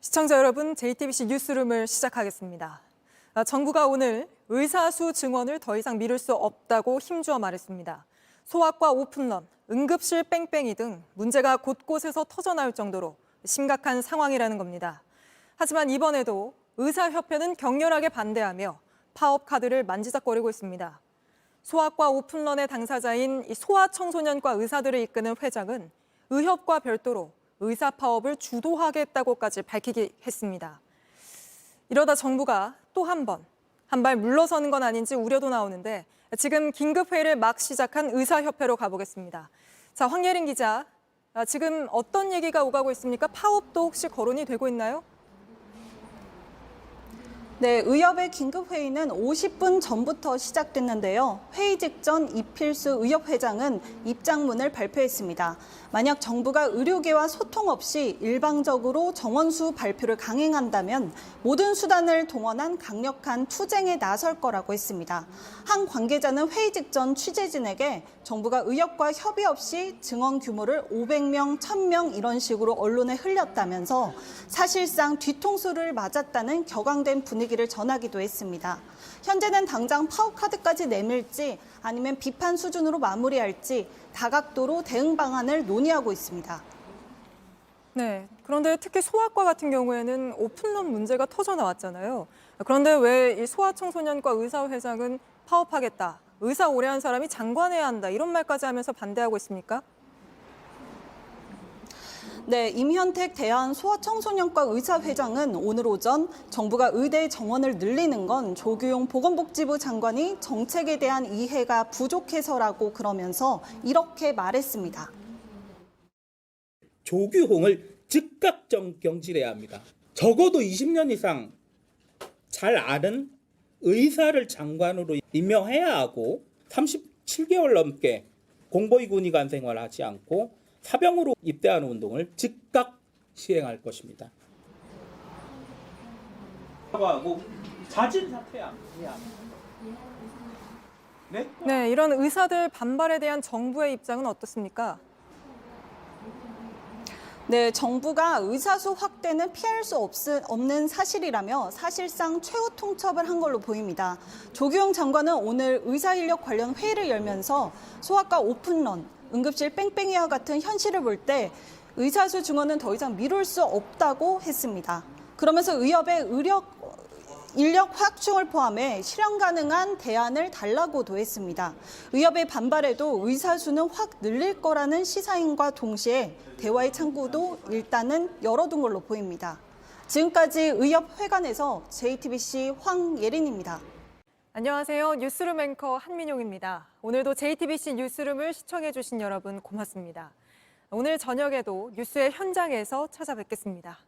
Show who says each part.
Speaker 1: 시청자 여러분, JTBC 뉴스룸을 시작하겠습니다. 정부가 오늘 의사수 증원을 더 이상 미룰 수 없다고 힘주어 말했습니다. 소아과 오픈런, 응급실 뺑뺑이 등 문제가 곳곳에서 터져나올 정도로 심각한 상황이라는 겁니다. 하지만 이번에도 의사협회는 격렬하게 반대하며 파업 카드를 만지작거리고 있습니다. 소아과 오픈런의 당사자인 소아청소년과 의사들을 이끄는 회장은 의협과 별도로 의사 파업을 주도하겠다고까지 밝히기 했습니다. 이러다 정부가 또 한 발 물러서는 건 아닌지 우려도 나오는데 지금 긴급회의를 막 시작한 의사협회로 가보겠습니다. 자, 황예린 기자, 지금 어떤 얘기가 오가고 있습니까? 파업도 혹시 거론이 되고 있나요?
Speaker 2: 네, 의협의 긴급회의는 50분 전부터 시작됐는데요. 회의 직전 이필수 의협회장은 입장문을 발표했습니다. 만약 정부가 의료계와 소통 없이 일방적으로 정원수 발표를 강행한다면 모든 수단을 동원한 강력한 투쟁에 나설 거라고 했습니다. 한 관계자는 회의 직전 취재진에게 정부가 의협과 협의 없이 증원 규모를 500명, 1000명 이런 식으로 언론에 흘렸다면서 사실상 뒤통수를 맞았다는 격앙된 분위기를 전하기도 했습니다. 현재는 당장 파업 카드까지 내밀지 아니면 비판 수준으로 마무리할지 다각도로 대응 방안을 논의하고 있습니다.
Speaker 1: 네, 그런데 특히 소아과 같은 경우에는 오픈런 문제가 터져 나왔잖아요. 그런데 왜 이 소아청소년과 의사회장은 파업하겠다, 의사 오래 한 사람이 장관해야 한다 이런 말까지 하면서 반대하고 있습니까?
Speaker 2: 네, 임현택 대한소아청소년과 의사회장은 오늘 오전 정부가 의대 정원을 늘리는 건 조규용 보건복지부 장관이 정책에 대한 이해가 부족해서라고 그러면서 이렇게 말했습니다.
Speaker 3: 조규홍을 즉각 경질해야 합니다. 적어도 20년 이상 잘 아는 의사를 장관으로 임명해야 하고 37개월 넘게 공보위군의관 생활하지 않고 사병으로 입대하는 운동을 즉각 시행할 것입니다. 자진 사퇴야.
Speaker 1: 네, 이런 의사들 반발에 대한 정부의 입장은 어떻습니까?
Speaker 2: 네, 정부가 의사수 확대는 피할 수 없는 사실이라며 사실상 최후 통첩을 한 걸로 보입니다. 조규용 장관은 오늘 의사인력 관련 회의를 열면서 소아과 오픈런, 응급실 뺑뺑이와 같은 현실을 볼 때 의사수 증원은 더 이상 미룰 수 없다고 했습니다. 그러면서 의협의 인력 확충을 포함해 실현 가능한 대안을 달라고도 했습니다. 의협의 반발에도 의사수는 확 늘릴 거라는 시사인과 동시에 대화의 창구도 일단은 열어둔 걸로 보입니다. 지금까지 의협회관에서 JTBC 황예린입니다.
Speaker 1: 안녕하세요. 뉴스룸 앵커 한민용입니다. 오늘도 JTBC 뉴스룸을 시청해주신 여러분 고맙습니다. 오늘 저녁에도 뉴스의 현장에서 찾아뵙겠습니다.